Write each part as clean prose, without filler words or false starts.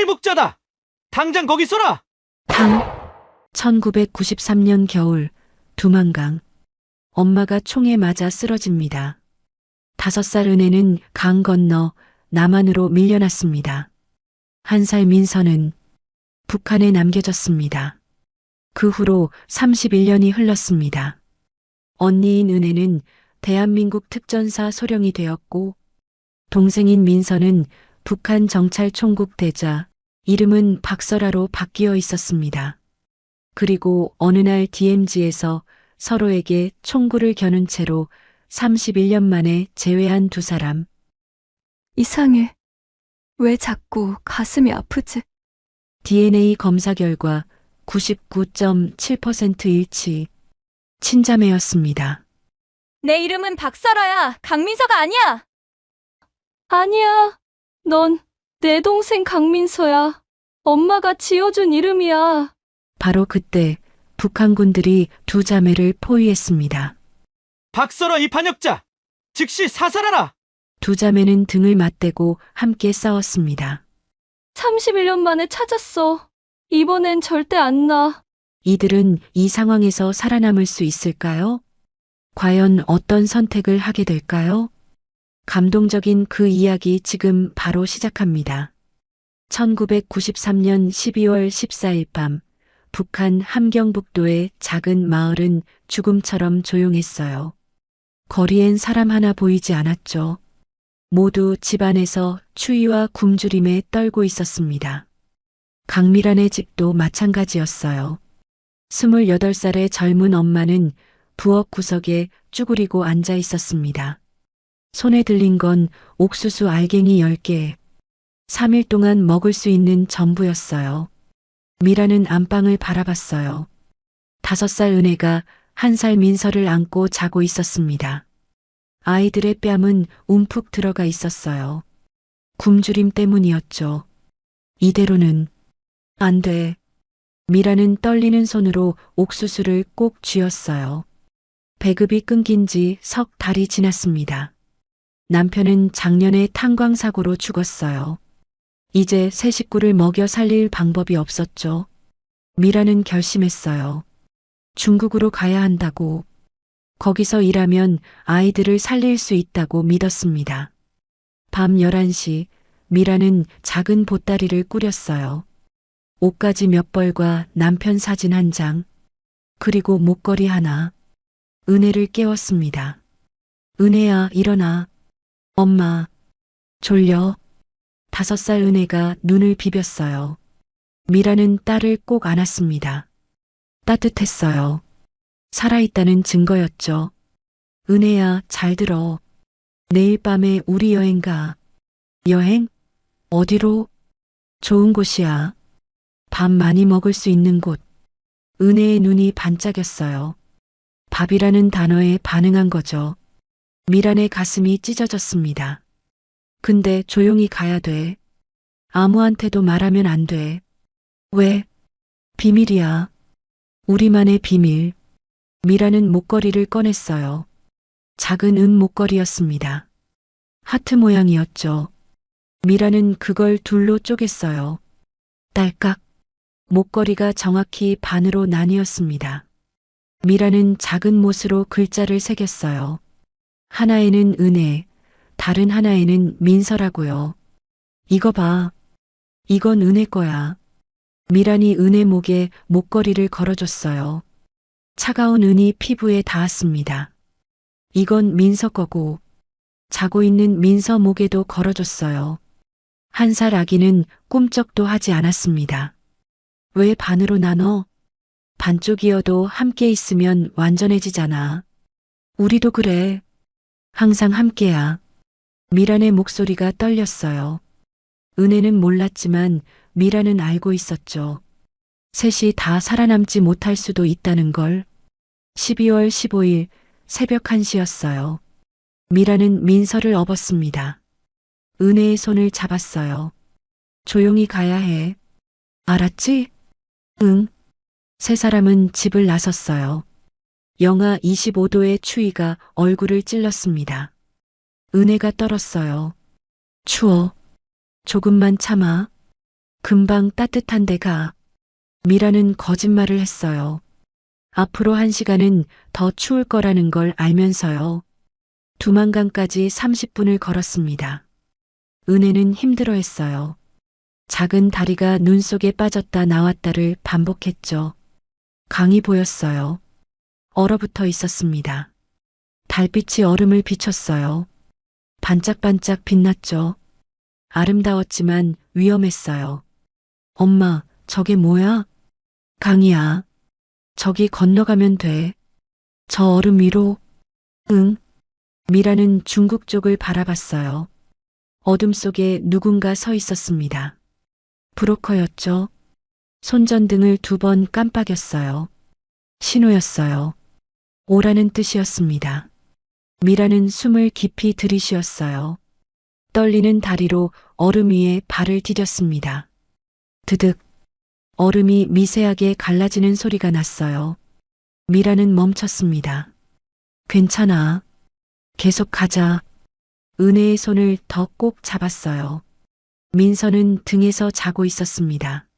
살묵자다! 당장 거기 서라! 당 1993년 겨울 두만강. 엄마가 총에 맞아 쓰러집니다. 5살 은혜는 강 건너 남한으로 밀려났습니다. 1살 민서는 북한에 남겨졌습니다. 그 후로 31년이 흘렀습니다. 언니인 은혜는 대한민국 특전사 소령이 되었고, 동생인 민서는 북한 정찰 총국 대자, 이름은 박설아로 바뀌어 있었습니다. 그리고 어느 날 DMZ에서 서로에게 총구를 겨눈 채로 31년 만에 재회한 두 사람. 이상해. 왜 자꾸 가슴이 아프지? DNA 검사 결과 99.7% 일치. 친자매였습니다. 내 이름은 박설아야. 강민서가 아니야. 아니야. 넌 내 동생 강민서야. 엄마가 지어준 이름이야. 바로 그때 북한군들이 두 자매를 포위했습니다. 박설아 이 반역자! 즉시 사살하라! 두 자매는 등을 맞대고 함께 싸웠습니다. 31년 만에 찾았어. 이번엔 절대 안 나. 이들은 이 상황에서 살아남을 수 있을까요? 과연 어떤 선택을 하게 될까요? 감동적인 그 이야기 지금 바로 시작합니다. 1993년 12월 14일 밤, 북한 함경북도의 작은 마을은 죽음처럼 조용했어요. 거리엔 사람 하나 보이지 않았죠. 모두 집안에서 추위와 굶주림에 떨고 있었습니다. 강미란의 집도 마찬가지였어요. 28살의 젊은 엄마는 부엌 구석에 쭈그리고 앉아 있었습니다. 손에 들린 건 옥수수 알갱이 10개. 3일 동안 먹을 수 있는 전부였어요. 미라는 안방을 바라봤어요. 5살 은혜가 1살 민서를 안고 자고 있었습니다. 아이들의 뺨은 움푹 들어가 있었어요. 굶주림 때문이었죠. 이대로는 안 돼. 미라는 떨리는 손으로 옥수수를 꼭 쥐었어요. 배급이 끊긴 지 석 달이 지났습니다. 남편은 작년에 탄광사고로 죽었어요. 이제 새 식구를 먹여 살릴 방법이 없었죠. 미라는 결심했어요. 중국으로 가야 한다고. 거기서 일하면 아이들을 살릴 수 있다고 믿었습니다. 밤 11시 미라는 작은 보따리를 꾸렸어요. 옷가지 몇 벌과 남편 사진 1장, 그리고 목걸이 하나. 은혜를 깨웠습니다. 은혜야, 일어나. 엄마, 졸려. 5살 은혜가 눈을 비볐어요. 미라는 딸을 꼭 안았습니다. 따뜻했어요. 살아있다는 증거였죠. 은혜야, 잘 들어. 내일 밤에 우리 여행 가. 여행? 어디로? 좋은 곳이야. 밥 많이 먹을 수 있는 곳. 은혜의 눈이 반짝였어요. 밥이라는 단어에 반응한 거죠. 미란의 가슴이 찢어졌습니다. 근데 조용히 가야 돼. 아무한테도 말하면 안 돼. 왜? 비밀이야. 우리만의 비밀. 미라는 목걸이를 꺼냈어요. 작은 은 목걸이였습니다. 하트 모양이었죠. 미라는 그걸 둘로 쪼갰어요. 딸깍. 목걸이가 정확히 반으로 나뉘었습니다. 미라는 작은 못으로 글자를 새겼어요. 하나에는 은혜, 다른 하나에는 민서라고요. 이거 봐. 이건 은혜 거야. 미란이 은혜 목에 목걸이를 걸어줬어요. 차가운 은이 피부에 닿았습니다. 이건 민서 거고, 자고 있는 민서 목에도 걸어줬어요. 1살 아기는 꿈쩍도 하지 않았습니다. 왜 반으로 나눠? 반쪽이어도 함께 있으면 완전해지잖아. 우리도 그래. 항상 함께야. 미란의 목소리가 떨렸어요. 은혜는 몰랐지만 미란은 알고 있었죠. 셋이 다 살아남지 못할 수도 있다는 걸. 12월 15일 새벽 1시였어요. 미란은 민서를 업었습니다. 은혜의 손을 잡았어요. 조용히 가야 해. 알았지? 응. 세 사람은 집을 나섰어요. 영하 25도의 추위가 얼굴을 찔렀습니다. 은혜가 떨었어요. 추워. 조금만 참아. 금방 따뜻한 데가. 미라는 거짓말을 했어요. 앞으로 1시간은 더 추울 거라는 걸 알면서요. 두만강까지 30분을 걸었습니다. 은혜는 힘들어했어요. 작은 다리가 눈 속에 빠졌다 나왔다를 반복했죠. 강이 보였어요. 얼어붙어 있었습니다. 달빛이 얼음을 비췄어요. 반짝반짝 빛났죠. 아름다웠지만 위험했어요. 엄마, 저게 뭐야? 강이야. 저기 건너가면 돼. 저 얼음 위로. 응. 미라는 중국 쪽을 바라봤어요. 어둠 속에 누군가 서 있었습니다. 브로커였죠. 손전등을 2번 깜빡였어요. 신호였어요. 오라는 뜻이었습니다. 미라는 숨을 깊이 들이쉬었어요. 떨리는 다리로 얼음 위에 발을 디뎠습니다. 드득. 얼음이 미세하게 갈라지는 소리가 났어요. 미라는 멈췄습니다. 괜찮아. 계속 가자. 은혜의 손을 더 꼭 잡았어요. 민서는 등에서 자고 있었습니다.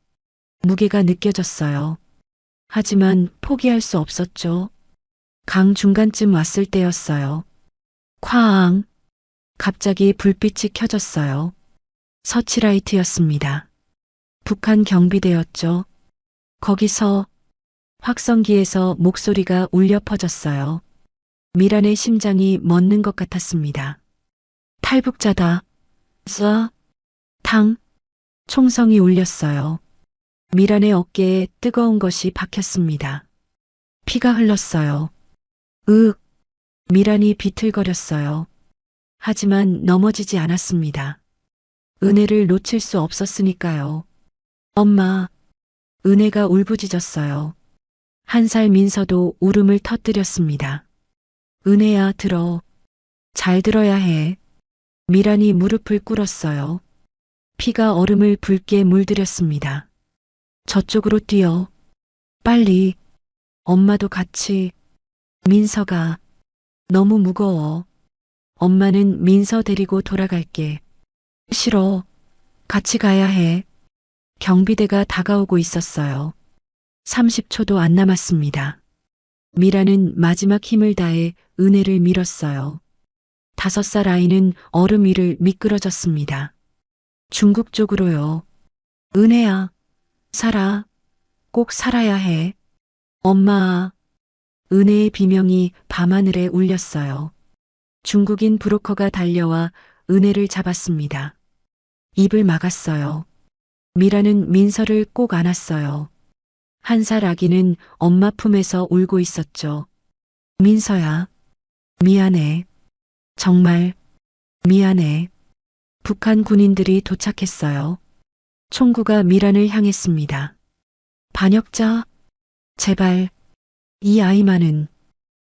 무게가 느껴졌어요. 하지만 포기할 수 없었죠. 강 중간쯤 왔을 때였어요. 쾅! 갑자기 불빛이 켜졌어요. 서치라이트였습니다. 북한 경비대였죠. 거기서 확성기에서 목소리가 울려 퍼졌어요. 미란의 심장이 멎는 것 같았습니다. 탈북자다. 탕. 총성이 울렸어요. 미란의 어깨에 뜨거운 것이 박혔습니다. 피가 흘렀어요. 미란이 비틀거렸어요. 하지만 넘어지지 않았습니다. 은혜를 놓칠 수 없었으니까요. 엄마. 은혜가 울부짖었어요. 1살 민서도 울음을 터뜨렸습니다. 은혜야, 들어. 잘 들어야 해. 미란이 무릎을 꿇었어요. 피가 얼음을 붉게 물들였습니다. 저쪽으로 뛰어. 빨리. 엄마도 같이. 민서가. 너무 무거워. 엄마는 민서 데리고 돌아갈게. 싫어. 같이 가야 해. 경비대가 다가오고 있었어요. 30초도 안 남았습니다. 미라는 마지막 힘을 다해 은혜를 밀었어요. 5살 아이는 얼음 위를 미끄러졌습니다. 중국 쪽으로요. 은혜야, 살아. 꼭 살아야 해. 엄마. 은혜의 비명이 밤하늘에 울렸어요. 중국인 브로커가 달려와 은혜를 잡았습니다. 입을 막았어요. 미라는 민서를 꼭 안았어요. 1살 아기는 엄마 품에서 울고 있었죠. 민서야, 미안해. 정말 미안해. 북한 군인들이 도착했어요. 총구가 미란을 향했습니다. 반역자, 제발. 이 아이만은.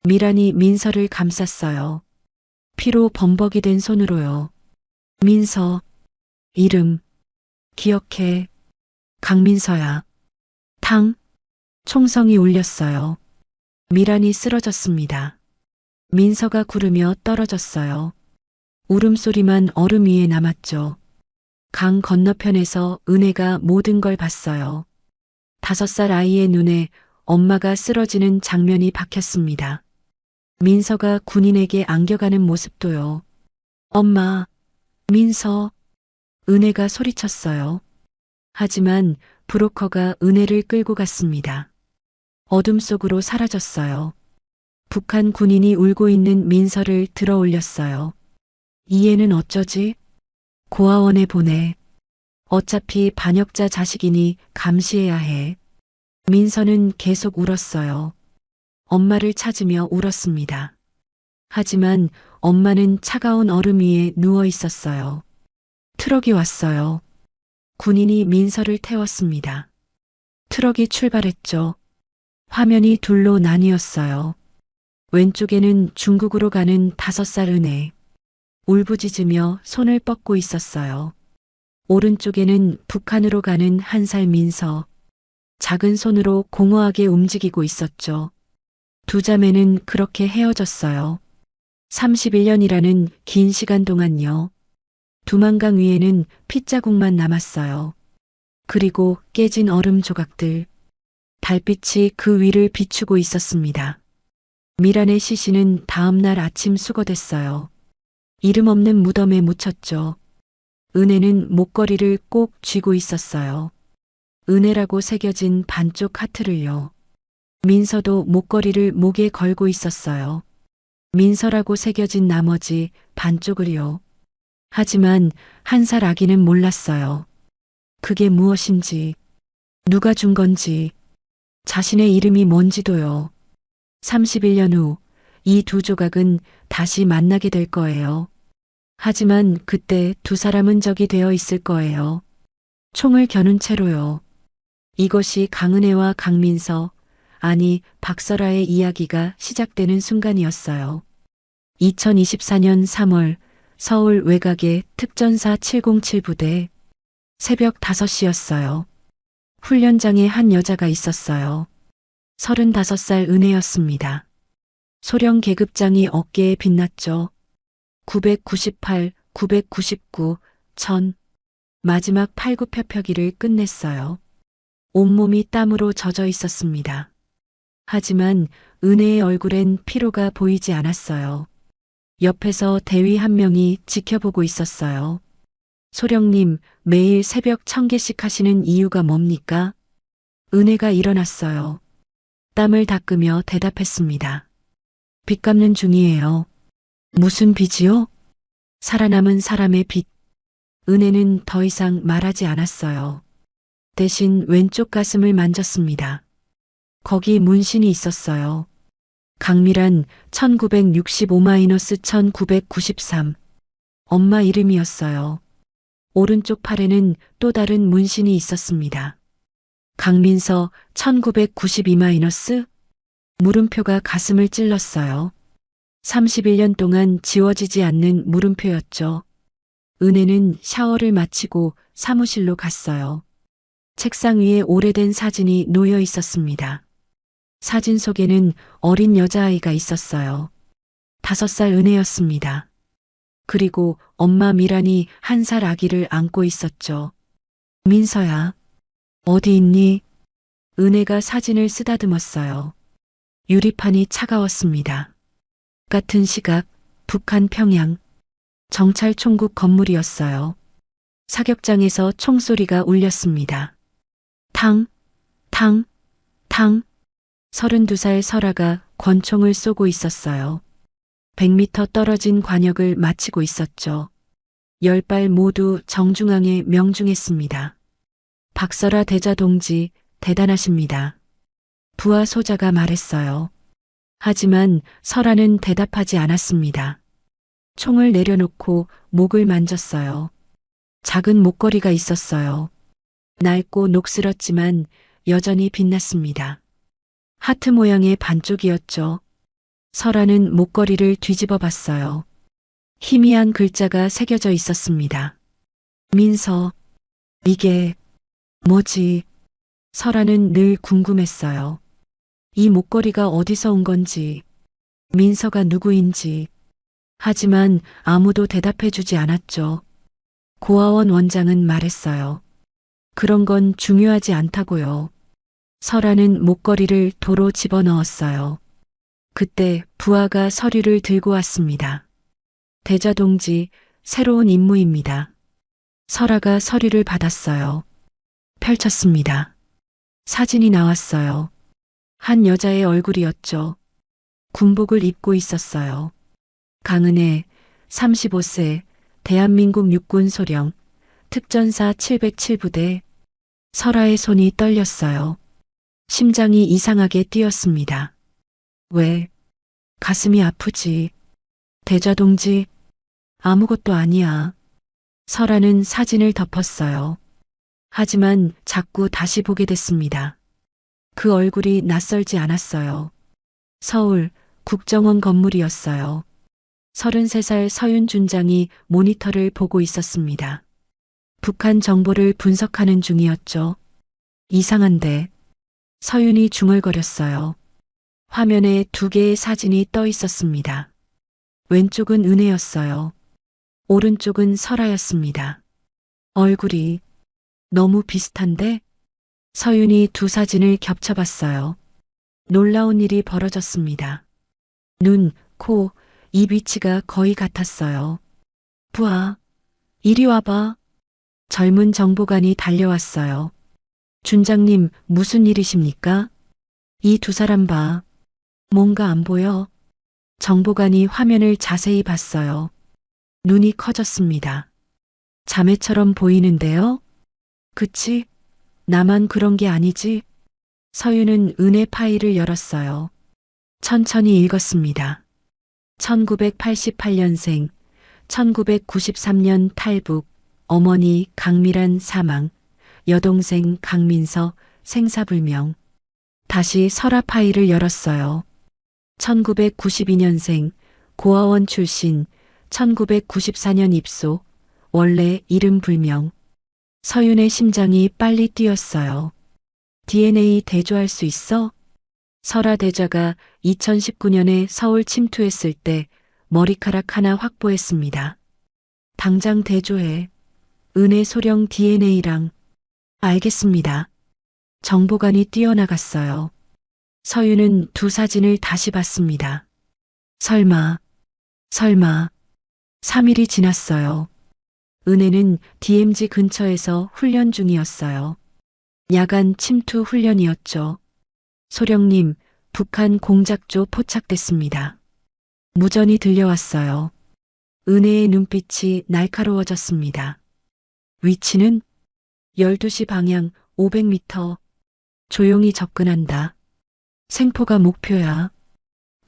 미란이 민서를 감쌌어요. 피로 범벅이 된 손으로요. 민서. 이름. 기억해. 강민서야. 탕. 총성이 울렸어요. 미란이 쓰러졌습니다. 민서가 구르며 떨어졌어요. 울음소리만 얼음 위에 남았죠. 강 건너편에서 은혜가 모든 걸 봤어요. 5살 아이의 눈에 엄마가 쓰러지는 장면이 박혔습니다. 민서가 군인에게 안겨가는 모습도요. 엄마, 민서. 은혜가 소리쳤어요. 하지만 브로커가 은혜를 끌고 갔습니다. 어둠 속으로 사라졌어요. 북한 군인이 울고 있는 민서를 들어 올렸어요. 이 애는 어쩌지? 고아원에 보내. 어차피 반역자 자식이니 감시해야 해. 민서는 계속 울었어요. 엄마를 찾으며 울었습니다. 하지만 엄마는 차가운 얼음 위에 누워 있었어요. 트럭이 왔어요. 군인이 민서를 태웠습니다. 트럭이 출발했죠. 화면이 둘로 나뉘었어요. 왼쪽에는 중국으로 가는 5살 은혜. 울부짖으며 손을 뻗고 있었어요. 오른쪽에는 북한으로 가는 1살 민서. 작은 손으로 공허하게 움직이고 있었죠. 두 자매는 그렇게 헤어졌어요. 31년이라는 긴 시간 동안요. 두만강 위에는 핏자국만 남았어요. 그리고 깨진 얼음 조각들. 달빛이 그 위를 비추고 있었습니다. 미란의 시신은 다음날 아침 수거됐어요. 이름 없는 무덤에 묻혔죠. 은혜는 목걸이를 꼭 쥐고 있었어요. 은혜라고 새겨진 반쪽 하트를요. 민서도 목걸이를 목에 걸고 있었어요. 민서라고 새겨진 나머지 반쪽을요. 하지만 한 살 아기는 몰랐어요. 그게 무엇인지, 누가 준 건지, 자신의 이름이 뭔지도요. 31년 후 이 두 조각은 다시 만나게 될 거예요. 하지만 그때 두 사람은 적이 되어 있을 거예요. 총을 겨눈 채로요. 이것이 강은혜와 강민서, 아니 박설아의 이야기가 시작되는 순간이었어요. 2024년 3월 서울 외곽의 특전사 707 부대. 새벽 5시였어요. 훈련장에 한 여자가 있었어요. 35살 은혜였습니다. 소령 계급장이 어깨에 빛났죠. 998, 999, 1000. 마지막 팔굽혀펴기를 끝냈어요. 온몸이 땀으로 젖어 있었습니다. 하지만 은혜의 얼굴엔 피로가 보이지 않았어요. 옆에서 대위 한 명이 지켜보고 있었어요. 소령님, 매일 새벽 1000개씩 하시는 이유가 뭡니까? 은혜가 일어났어요. 땀을 닦으며 대답했습니다. 빚 갚는 중이에요. 무슨 빚이요? 살아남은 사람의 빚. 은혜는 더 이상 말하지 않았어요. 대신 왼쪽 가슴을 만졌습니다. 거기 문신이 있었어요. 강미란 1965-1993. 엄마 이름이었어요. 오른쪽 팔에는 또 다른 문신이 있었습니다. 강민서 1992- 물음표가 가슴을 찔렀어요. 31년 동안 지워지지 않는 물음표였죠. 은혜는 샤워를 마치고 사무실로 갔어요. 책상 위에 오래된 사진이 놓여 있었습니다. 사진 속에는 어린 여자아이가 있었어요. 5살 은혜였습니다. 그리고 엄마 미란이 1살 아기를 안고 있었죠. 민서야, 어디 있니? 은혜가 사진을 쓰다듬었어요. 유리판이 차가웠습니다. 같은 시각, 북한 평양. 정찰총국 건물이었어요. 사격장에서 총소리가 울렸습니다. 탕, 탕, 탕. 32살 설아가 권총을 쏘고 있었어요. 100m 떨어진 관역을 마치고 있었죠. 10발 모두 정중앙에 명중했습니다. 박설아 대자 동지, 대단하십니다. 부하 소자가 말했어요. 하지만 설아는 대답하지 않았습니다. 총을 내려놓고 목을 만졌어요. 작은 목걸이가 있었어요. 낡고 녹슬었지만 여전히 빛났습니다. 하트 모양의 반쪽이었죠. 설아는 목걸이를 뒤집어 봤어요. 희미한 글자가 새겨져 있었습니다. 민서, 이게 뭐지? 설아는 늘 궁금했어요. 이 목걸이가 어디서 온 건지, 민서가 누구인지. 하지만 아무도 대답해 주지 않았죠. 고아원 원장은 말했어요. 그런 건 중요하지 않다고요. 설아는 목걸이를 도로 집어넣었어요. 그때 부하가 서류를 들고 왔습니다. 대자 동지, 새로운 임무입니다. 설아가 서류를 받았어요. 펼쳤습니다. 사진이 나왔어요. 한 여자의 얼굴이었죠. 군복을 입고 있었어요. 강은혜, 35세, 대한민국 육군 소령, 특전사 707부대. 설아의 손이 떨렸어요. 심장이 이상하게 뛰었습니다. 왜? 가슴이 아프지. 대자 동지, 아무것도 아니야. 설아는 사진을 덮었어요. 하지만 자꾸 다시 보게 됐습니다. 그 얼굴이 낯설지 않았어요. 서울 국정원 건물이었어요. 33살 서윤준 장이 모니터를 보고 있었습니다. 북한 정보를 분석하는 중이었죠. 이상한데. 서윤이 중얼거렸어요. 화면에 2개의 사진이 떠 있었습니다. 왼쪽은 은혜였어요. 오른쪽은 설아였습니다. 얼굴이 너무 비슷한데? 서윤이 두 사진을 겹쳐봤어요. 놀라운 일이 벌어졌습니다. 눈, 코, 입 위치가 거의 같았어요. 부하, 이리 와봐. 젊은 정보관이 달려왔어요. 준장님, 무슨 일이십니까? 이 두 사람 봐. 뭔가 안 보여? 정보관이 화면을 자세히 봤어요. 눈이 커졌습니다. 자매처럼 보이는데요? 그치? 나만 그런 게 아니지? 서윤은 은혜 파일을 열었어요. 천천히 읽었습니다. 1988년생, 1993년 탈북, 어머니 강미란 사망, 여동생 강민서 생사불명. 다시 설화 파일을 열었어요. 1992년생, 고아원 출신, 1994년 입소, 원래 이름 불명. 서윤의 심장이 빨리 뛰었어요. DNA 대조할 수 있어? 설화 대자가 2019년에 서울 침투했을 때 머리카락 하나 확보했습니다. 당장 대조해. 은혜 소령 DNA랑. 알겠습니다. 정보관이 뛰어나갔어요. 서윤은 두 사진을 다시 봤습니다. 설마. 3일이 지났어요. 은혜는 DMZ 근처에서 훈련 중이었어요. 야간 침투 훈련이었죠. 소령님, 북한 공작조 포착됐습니다. 무전이 들려왔어요. 은혜의 눈빛이 날카로워졌습니다. 위치는 12시 방향 500m. 조용히 접근한다. 생포가 목표야.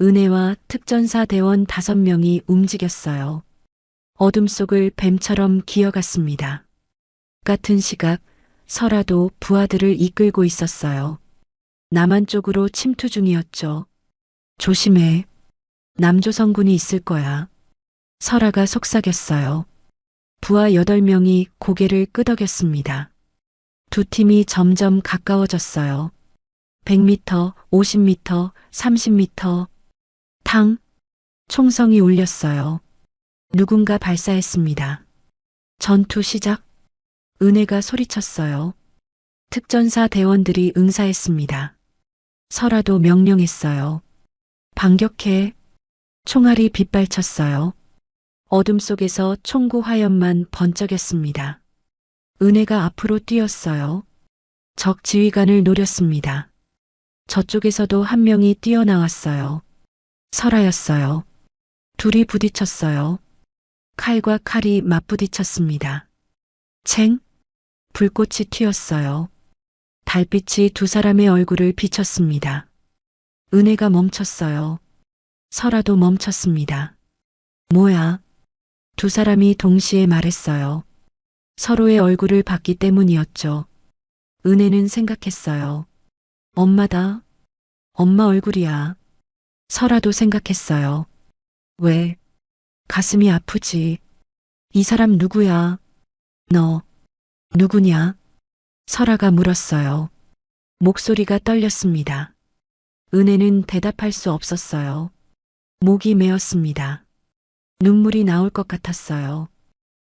은혜와 특전사 대원 5명이 움직였어요. 어둠 속을 뱀처럼 기어갔습니다. 같은 시각 설아도 부하들을 이끌고 있었어요. 남한 쪽으로 침투 중이었죠. 조심해. 남조선군이 있을 거야. 설아가 속삭였어요. 부하 8명이 고개를 끄덕였습니다. 두 팀이 점점 가까워졌어요. 100m, 50m, 30m. 탕! 총성이 울렸어요. 누군가 발사했습니다. 전투 시작. 은혜가 소리쳤어요. 특전사 대원들이 응사했습니다. 설아도 명령했어요. 반격해. 총알이 빗발쳤어요. 어둠 속에서 총구 화염만 번쩍였습니다. 은혜가 앞으로 뛰었어요. 적 지휘관을 노렸습니다. 저쪽에서도 한 명이 뛰어나왔어요. 설아였어요. 둘이 부딪혔어요. 칼과 칼이 맞부딪혔습니다. 챙! 불꽃이 튀었어요. 달빛이 두 사람의 얼굴을 비쳤습니다. 은혜가 멈췄어요. 설아도 멈췄습니다. 뭐야? 두 사람이 동시에 말했어요. 서로의 얼굴을 봤기 때문이었죠. 은혜는 생각했어요. 엄마다. 엄마 얼굴이야. 설아도 생각했어요. 왜? 가슴이 아프지. 이 사람 누구야? 너. 누구냐? 설아가 물었어요. 목소리가 떨렸습니다. 은혜는 대답할 수 없었어요. 목이 메었습니다. 눈물이 나올 것 같았어요.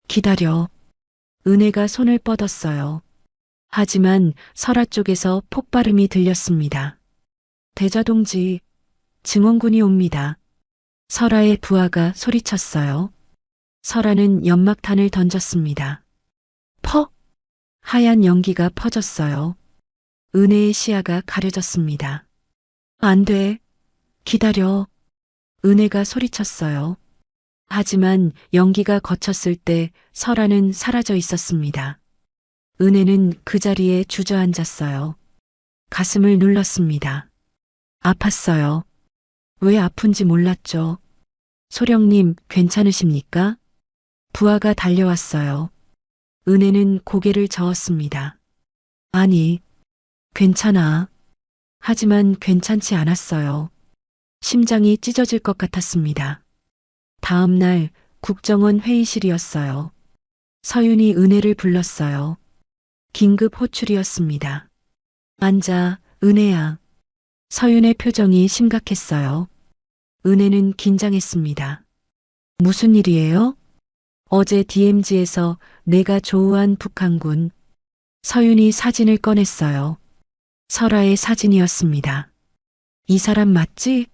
기다려. 은혜가 손을 뻗었어요. 하지만 설아 쪽에서 폭발음이 들렸습니다. 대자동지, 증원군이 옵니다. 설아의 부하가 소리쳤어요. 설아는 연막탄을 던졌습니다. 퍽! 하얀 연기가 퍼졌어요. 은혜의 시야가 가려졌습니다. 안 돼. 기다려. 은혜가 소리쳤어요. 하지만 연기가 거쳤을 때 설아는 사라져 있었습니다. 은혜는 그 자리에 주저앉았어요. 가슴을 눌렀습니다. 아팠어요. 왜 아픈지 몰랐죠. 소령님, 괜찮으십니까? 부하가 달려왔어요. 은혜는 고개를 저었습니다. 아니, 괜찮아. 하지만 괜찮지 않았어요. 심장이 찢어질 것 같았습니다. 다음 날 국정원 회의실이었어요. 서윤이 은혜를 불렀어요. 긴급 호출이었습니다. 앉아, 은혜야. 서윤의 표정이 심각했어요. 은혜는 긴장했습니다. 무슨 일이에요? 어제 DMZ에서 내가 조우한 북한군. 서윤이 사진을 꺼냈어요. 설아의 사진이었습니다. 이 사람 맞지?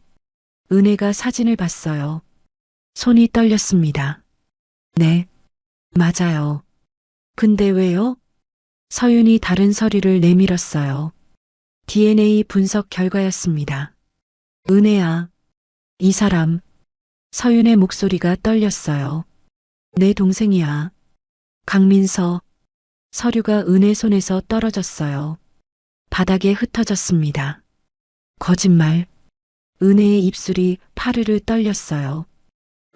은혜가 사진을 봤어요. 손이 떨렸습니다. 네, 맞아요. 근데 왜요? 서윤이 다른 서류를 내밀었어요. DNA 분석 결과였습니다. 은혜야, 이 사람. 서윤의 목소리가 떨렸어요. 내 동생이야. 강민서. 서류가 은혜 손에서 떨어졌어요. 바닥에 흩어졌습니다. 거짓말. 은혜의 입술이 파르르 떨렸어요.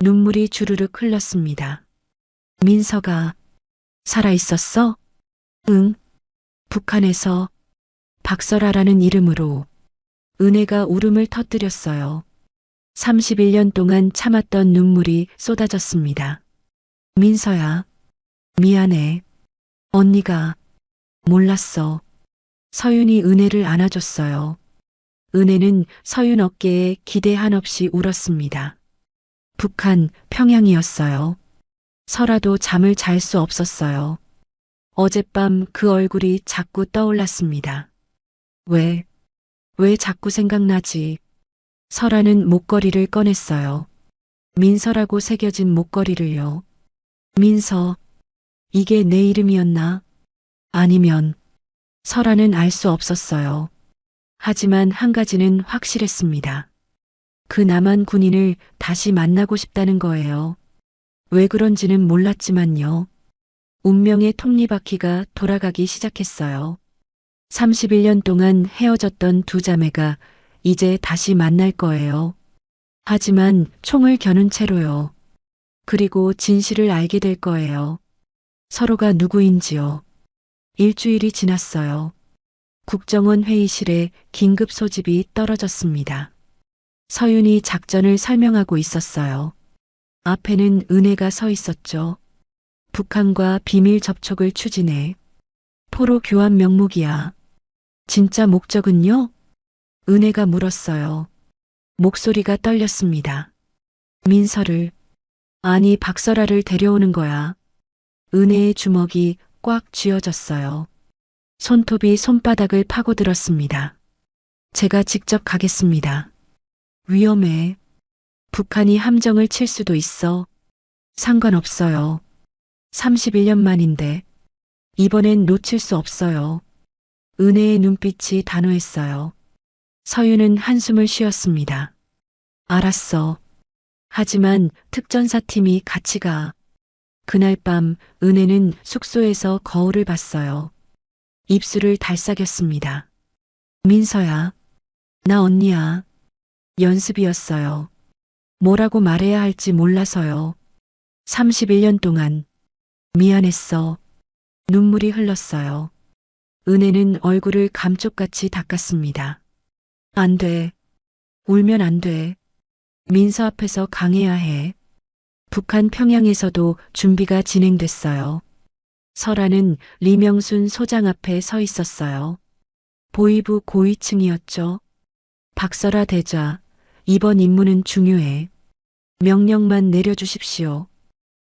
눈물이 주르륵 흘렀습니다. 민서가 살아있었어? 응. 북한에서 박설아라는 이름으로. 은혜가 울음을 터뜨렸어요. 31년 동안 참았던 눈물이 쏟아졌습니다. 민서야, 미안해. 언니가 몰랐어. 서윤이 은혜를 안아줬어요. 은혜는 서윤 어깨에 기대 한없이 울었습니다. 북한, 평양이었어요. 설아도 잠을 잘 수 없었어요. 어젯밤 그 얼굴이 자꾸 떠올랐습니다. 왜 자꾸 생각나지? 설아는 목걸이를 꺼냈어요. 민서라고 새겨진 목걸이를요. 민서, 이게 내 이름이었나? 아니면, 설아는 알 수 없었어요. 하지만 한 가지는 확실했습니다. 그 남한 군인을 다시 만나고 싶다는 거예요. 왜 그런지는 몰랐지만요. 운명의 톱니바퀴가 돌아가기 시작했어요. 31년 동안 헤어졌던 두 자매가 이제 다시 만날 거예요. 하지만 총을 겨눈 채로요. 그리고 진실을 알게 될 거예요. 서로가 누구인지요. 일주일이 지났어요. 국정원 회의실에 긴급 소집이 떨어졌습니다. 서윤이 작전을 설명하고 있었어요. 앞에는 은혜가 서 있었죠. 북한과 비밀 접촉을 추진해. 포로 교환 명목이야. 진짜 목적은요? 은혜가 물었어요. 목소리가 떨렸습니다. 민서를, 아니 박설아를 데려오는 거야. 은혜의 주먹이 꽉 쥐어졌어요. 손톱이 손바닥을 파고들었습니다. 제가 직접 가겠습니다. 위험해. 북한이 함정을 칠 수도 있어. 상관없어요. 31년 만인데. 이번엔 놓칠 수 없어요. 은혜의 눈빛이 단호했어요. 서윤은 한숨을 쉬었습니다. 알았어. 하지만 특전사팀이 같이 가. 그날 밤 은혜는 숙소에서 거울을 봤어요. 입술을 달싹였습니다. 민서야, 나 언니야. 연습이었어요. 뭐라고 말해야 할지 몰라서요. 31년 동안 미안했어. 눈물이 흘렀어요. 은혜는 얼굴을 감쪽같이 닦았습니다. 안 돼. 울면 안 돼. 민서 앞에서 강해야 해. 북한 평양에서도 준비가 진행됐어요. 설아는 리명순 소장 앞에 서 있었어요. 보위부 고위층이었죠. 박설아 대좌, 이번 임무는 중요해. 명령만 내려주십시오.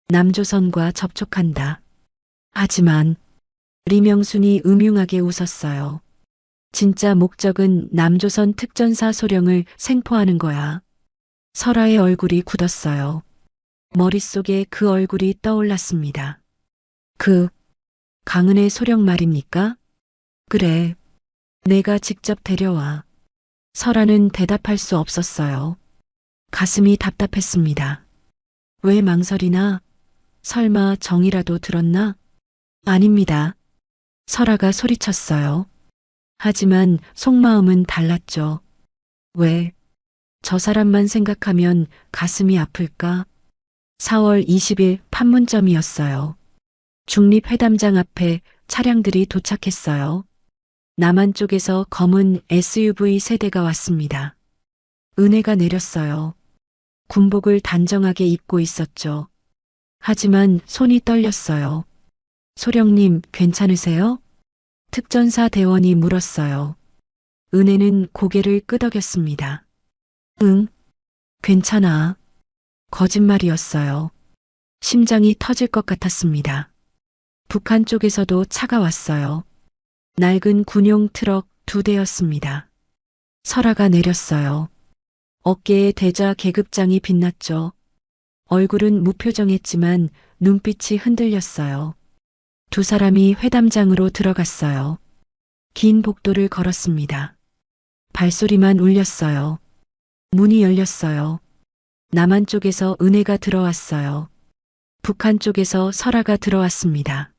남조선과 접촉한다. 하지만 리명순이 음흉하게 웃었어요. 진짜 목적은 남조선 특전사 소령을 생포하는 거야. 설아의 얼굴이 굳었어요. 머릿속에 그 얼굴이 떠올랐습니다. 강은의 소령 말입니까? 그래. 내가 직접 데려와. 설아는 대답할 수 없었어요. 가슴이 답답했습니다. 왜 망설이나? 설마 정이라도 들었나? 아닙니다. 설아가 소리쳤어요. 하지만 속마음은 달랐죠. 왜? 저 사람만 생각하면 가슴이 아플까? 4월 20일 판문점이었어요. 중립회담장 앞에 차량들이 도착했어요. 남한 쪽에서 검은 SUV 세대가 왔습니다. 은혜가 내렸어요. 군복을 단정하게 입고 있었죠. 하지만 손이 떨렸어요. 소령님, 괜찮으세요? 특전사 대원이 물었어요. 은혜는 고개를 끄덕였습니다. 응, 괜찮아. 거짓말이었어요. 심장이 터질 것 같았습니다. 북한 쪽에서도 차가 왔어요. 낡은 군용 트럭 2대였습니다. 설아가 내렸어요. 어깨에 대자 계급장이 빛났죠. 얼굴은 무표정했지만 눈빛이 흔들렸어요. 두 사람이 회담장으로 들어갔어요. 긴 복도를 걸었습니다. 발소리만 울렸어요. 문이 열렸어요. 남한 쪽에서 은혜가 들어왔어요. 북한 쪽에서 설아가 들어왔습니다.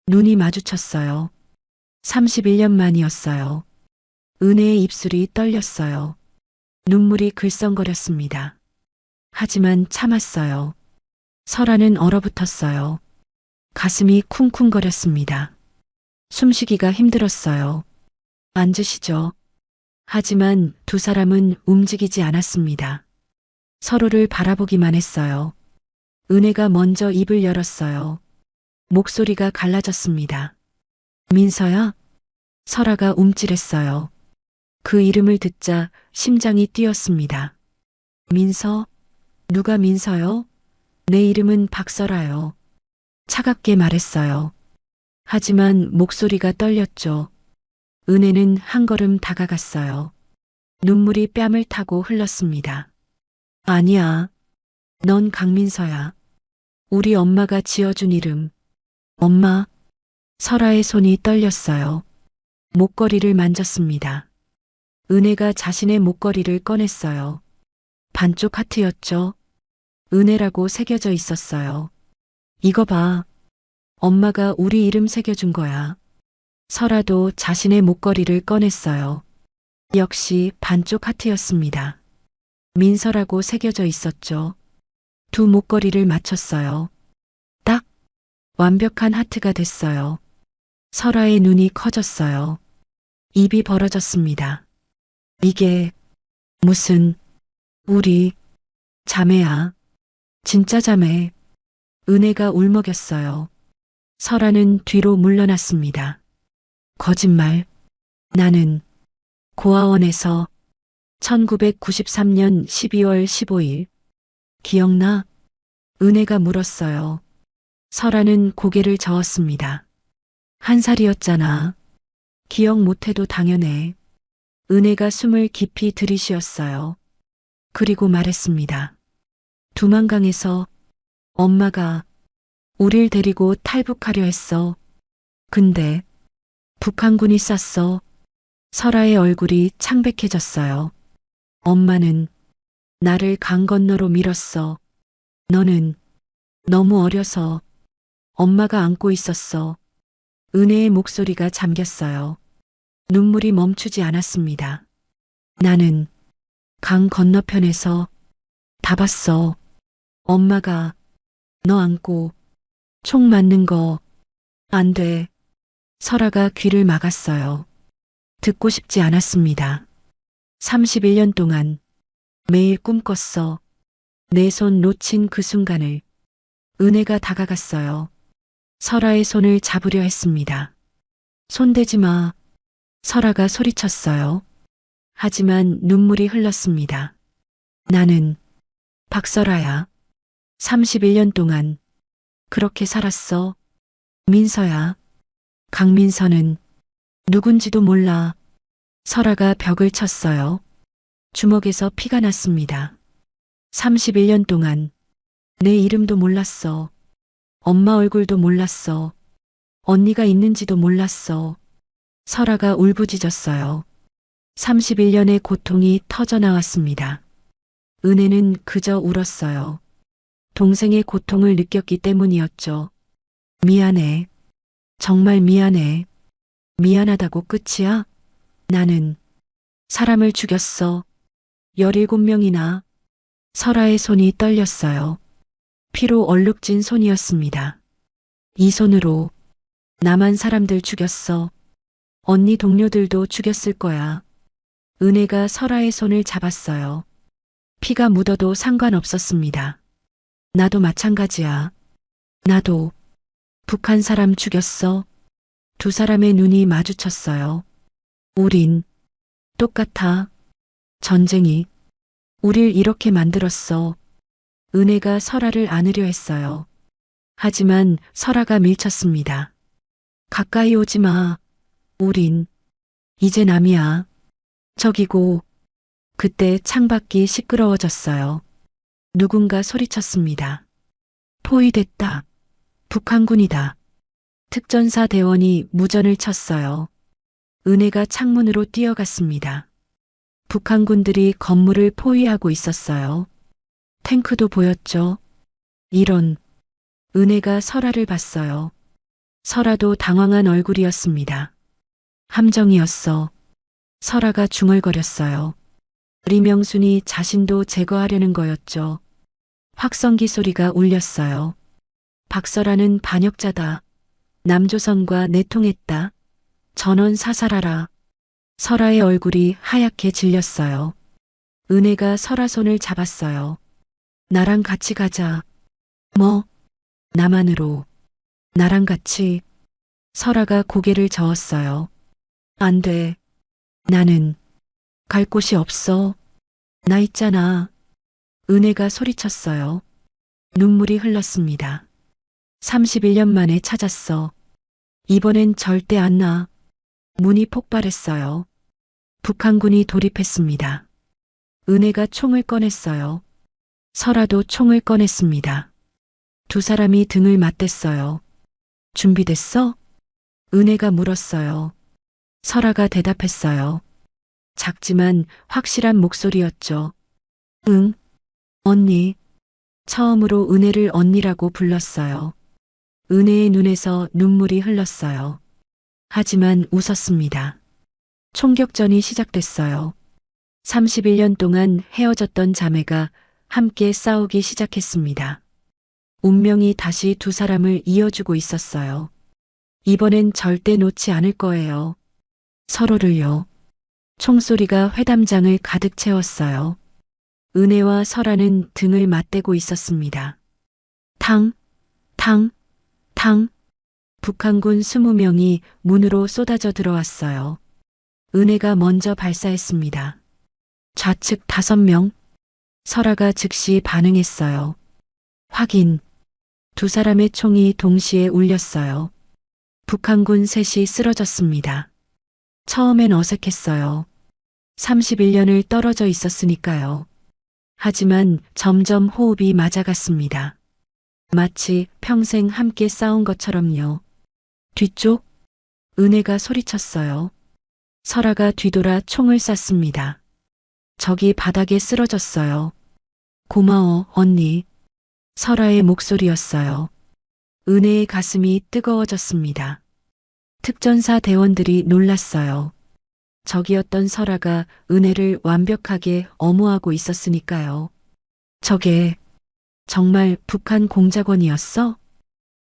눈이 마주쳤어요. 31년 만이었어요. 은혜의 입술이 떨렸어요. 눈물이 글썽거렸습니다. 하지만 참았어요. 설아는 얼어붙었어요. 가슴이 쿵쿵거렸습니다. 숨쉬기가 힘들었어요. 앉으시죠. 하지만 두 사람은 움직이지 않았습니다. 서로를 바라보기만 했어요. 은혜가 먼저 입을 열었어요. 목소리가 갈라졌습니다. 민서야? 설아가 움찔했어요. 그 이름을 듣자 심장이 뛰었습니다. 민서? 누가 민서요? 내 이름은 박설아요. 차갑게 말했어요. 하지만 목소리가 떨렸죠. 은혜는 한 걸음 다가갔어요. 눈물이 뺨을 타고 흘렀습니다. 아니야. 넌 강민서야. 우리 엄마가 지어준 이름. 엄마. 설아의 손이 떨렸어요. 목걸이를 만졌습니다. 은혜가 자신의 목걸이를 꺼냈어요. 반쪽 하트였죠. 은혜라고 새겨져 있었어요. 이거 봐. 엄마가 우리 이름 새겨준 거야. 설아도 자신의 목걸이를 꺼냈어요. 역시 반쪽 하트였습니다. 민서라고 새겨져 있었죠. 두 목걸이를 맞췄어요. 딱 완벽한 하트가 됐어요. 설아의 눈이 커졌어요. 입이 벌어졌습니다. 이게 무슨 우리 자매야. 진짜 자매. 은혜가 울먹였어요. 설아는 뒤로 물러났습니다. 거짓말. 나는 고아원에서 1993년 12월 15일. 기억나? 은혜가 물었어요. 설아는 고개를 저었습니다. 1살이었잖아. 기억 못해도 당연해. 은혜가 숨을 깊이 들이쉬었어요. 그리고 말했습니다. 두만강에서 엄마가 우릴 데리고 탈북하려 했어. 근데 북한군이 쐈어. 설아의 얼굴이 창백해졌어요. 엄마는 나를 강 건너로 밀었어. 너는 너무 어려서 엄마가 안고 있었어. 은혜의 목소리가 잠겼어요. 눈물이 멈추지 않았습니다. 나는 강 건너편에서 다 봤어. 엄마가 너 안고 총 맞는 거 안 돼. 설아가 귀를 막았어요. 듣고 싶지 않았습니다. 31년 동안 매일 꿈꿨어. 내 손 놓친 그 순간을. 은혜가 다가갔어요. 설아의 손을 잡으려 했습니다. 손대지 마. 설아가 소리쳤어요. 하지만 눈물이 흘렀습니다. 나는 박설아야. 31년 동안 그렇게 살았어. 민서야. 강민서는 누군지도 몰라. 설아가 벽을 쳤어요. 주먹에서 피가 났습니다. 31년 동안 내 이름도 몰랐어. 엄마 얼굴도 몰랐어. 언니가 있는지도 몰랐어. 설아가 울부짖었어요. 31년의 고통이 터져나왔습니다. 은혜는 그저 울었어요. 동생의 고통을 느꼈기 때문이었죠. 미안해. 정말 미안해. 미안하다고 끝이야? 나는 사람을 죽였어. 17명이나. 설아의 손이 떨렸어요. 피로 얼룩진 손이었습니다. 이 손으로 남한 사람들 죽였어. 언니 동료들도 죽였을 거야. 은혜가 설아의 손을 잡았어요. 피가 묻어도 상관없었습니다. 나도 마찬가지야. 나도 북한 사람 죽였어. 두 사람의 눈이 마주쳤어요. 우린 똑같아. 전쟁이 우릴 이렇게 만들었어. 은혜가 설아를 안으려 했어요. 하지만 설아가 밀쳤습니다. 가까이 오지 마. 우린 이제 남이야. 저기고 그때 창밖이 시끄러워졌어요. 누군가 소리쳤습니다. 포위됐다. 북한군이다. 특전사 대원이 무전을 쳤어요. 은혜가 창문으로 뛰어갔습니다. 북한군들이 건물을 포위하고 있었어요. 탱크도 보였죠. 이런. 은혜가 설아를 봤어요. 설아도 당황한 얼굴이었습니다. 함정이었어. 설아가 중얼거렸어요. 리명순이 자신도 제거하려는 거였죠. 확성기 소리가 울렸어요. 박설아는 반역자다. 남조선과 내통했다. 전원 사살하라. 설아의 얼굴이 하얗게 질렸어요. 은혜가 설아 손을 잡았어요. 나랑 같이 가자. 뭐? 남한으로. 나랑 같이. 설아가 고개를 저었어요. 안 돼. 나는 갈 곳이 없어. 나 있잖아. 은혜가 소리쳤어요. 눈물이 흘렀습니다. 31년 만에 찾았어. 이번엔 절대 안 나. 문이 폭발했어요. 북한군이 돌입했습니다. 은혜가 총을 꺼냈어요. 설아도 총을 꺼냈습니다. 두 사람이 등을 맞댔어요. 준비됐어? 은혜가 물었어요. 설아가 대답했어요. 작지만 확실한 목소리였죠. 응, 언니. 처음으로 은혜를 언니라고 불렀어요. 은혜의 눈에서 눈물이 흘렀어요. 하지만 웃었습니다. 총격전이 시작됐어요. 31년 동안 헤어졌던 자매가 함께 싸우기 시작했습니다. 운명이 다시 두 사람을 이어주고 있었어요. 이번엔 절대 놓지 않을 거예요. 서로를요. 총소리가 회담장을 가득 채웠어요. 은혜와 설아는 등을 맞대고 있었습니다. 탕, 탕, 탕. 북한군 20명이 문으로 쏟아져 들어왔어요. 은혜가 먼저 발사했습니다. 좌측 5명. 설아가 즉시 반응했어요. 확인. 두 사람의 총이 동시에 울렸어요. 북한군 셋이 쓰러졌습니다. 처음엔 어색했어요. 31년을 떨어져 있었으니까요. 하지만 점점 호흡이 맞아갔습니다. 마치 평생 함께 싸운 것처럼요. 뒤쪽? 은혜가 소리쳤어요. 설아가 뒤돌아 총을 쐈습니다. 적이 바닥에 쓰러졌어요. 고마워, 언니. 설아의 목소리였어요. 은혜의 가슴이 뜨거워졌습니다. 특전사 대원들이 놀랐어요. 적이었던 설아가 은혜를 완벽하게 엄호하고 있었으니까요. 저게 정말 북한 공작원이었어?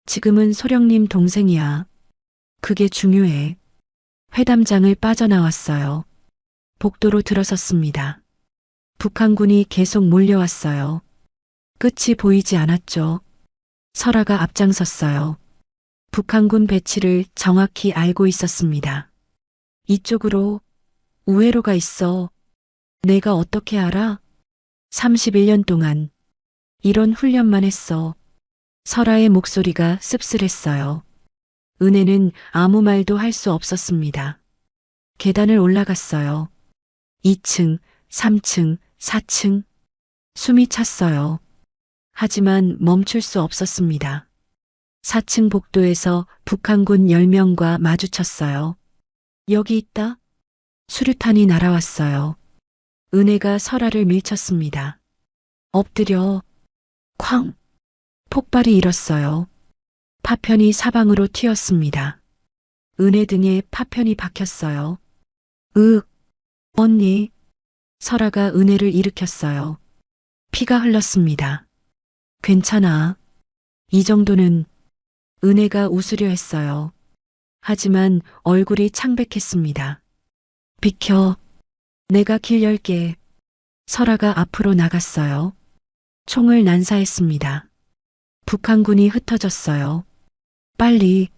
지금은 소령님 동생이야. 그게 중요해. 회담장을 빠져나왔어요. 복도로 들어섰습니다. 북한군이 계속 몰려왔어요. 끝이 보이지 않았죠. 설아가 앞장섰어요. 북한군 배치를 정확히 알고 있었습니다. 이쪽으로, 우회로가 있어. 내가 어떻게 알아? 31년 동안 이런 훈련만 했어. 설아의 목소리가 씁쓸했어요. 은혜는 아무 말도 할 수 없었습니다. 계단을 올라갔어요. 2층, 3층, 4층. 숨이 찼어요. 하지만 멈출 수 없었습니다. 4층 복도에서 북한군 10명과 마주쳤어요. 여기 있다. 수류탄이 날아왔어요. 은혜가 설아를 밀쳤습니다. 엎드려. 쾅. 폭발이 일었어요. 파편이 사방으로 튀었습니다. 은혜 등에 파편이 박혔어요. 언니. 설아가 은혜를 일으켰어요. 피가 흘렀습니다. 괜찮아. 이 정도는. 은혜가 웃으려 했어요. 하지만 얼굴이 창백했습니다. 비켜. 내가 길 열게. 설아가 앞으로 나갔어요. 총을 난사했습니다. 북한군이 흩어졌어요. 빨리.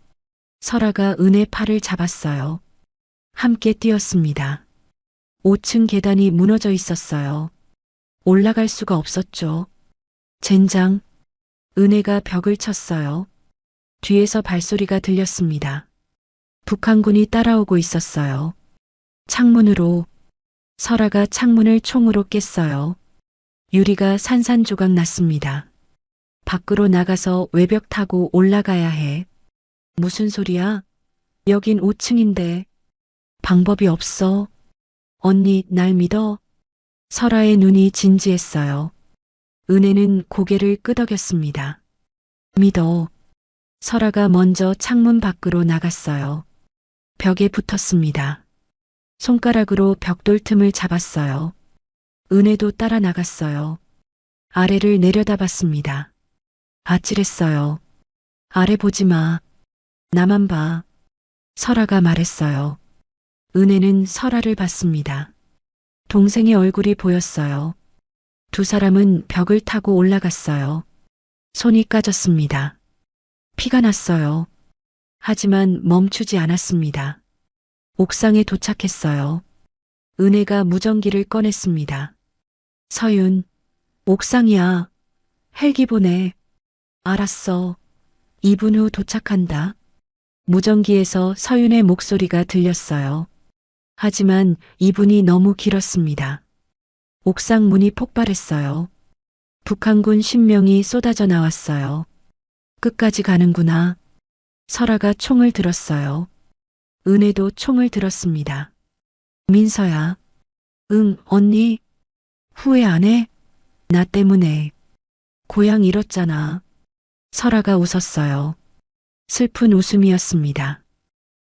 설아가 은혜 팔을 잡았어요. 함께 뛰었습니다. 5층 계단이 무너져 있었어요. 올라갈 수가 없었죠. 젠장. 은혜가 벽을 쳤어요. 뒤에서 발소리가 들렸습니다. 북한군이 따라오고 있었어요. 창문으로. 설아가 창문을 총으로 깼어요. 유리가 산산조각 났습니다. 밖으로 나가서 외벽 타고 올라가야 해. 무슨 소리야? 여긴 5층인데. 방법이 없어. 언니, 날 믿어? 설아의 눈이 진지했어요. 은혜는 고개를 끄덕였습니다. 믿어. 설아가 먼저 창문 밖으로 나갔어요. 벽에 붙었습니다. 손가락으로 벽돌 틈을 잡았어요. 은혜도 따라 나갔어요. 아래를 내려다봤습니다. 아찔했어요. 아래 보지 마. 나만 봐. 설아가 말했어요. 은혜는 설아를 봤습니다. 동생의 얼굴이 보였어요. 두 사람은 벽을 타고 올라갔어요. 손이 까졌습니다. 피가 났어요. 하지만 멈추지 않았습니다. 옥상에 도착했어요. 은혜가 무전기를 꺼냈습니다. 서윤, 옥상이야. 헬기 보내. 알았어. 2분 후 도착한다. 무전기에서 서윤의 목소리가 들렸어요. 하지만 2분이 너무 길었습니다. 옥상 문이 폭발했어요. 북한군 10명이 쏟아져 나왔어요. 끝까지 가는구나. 설아가 총을 들었어요. 은혜도 총을 들었습니다. 민서야. 응, 언니. 후회 안 해? 나 때문에. 고향 잃었잖아. 설아가 웃었어요. 슬픈 웃음이었습니다.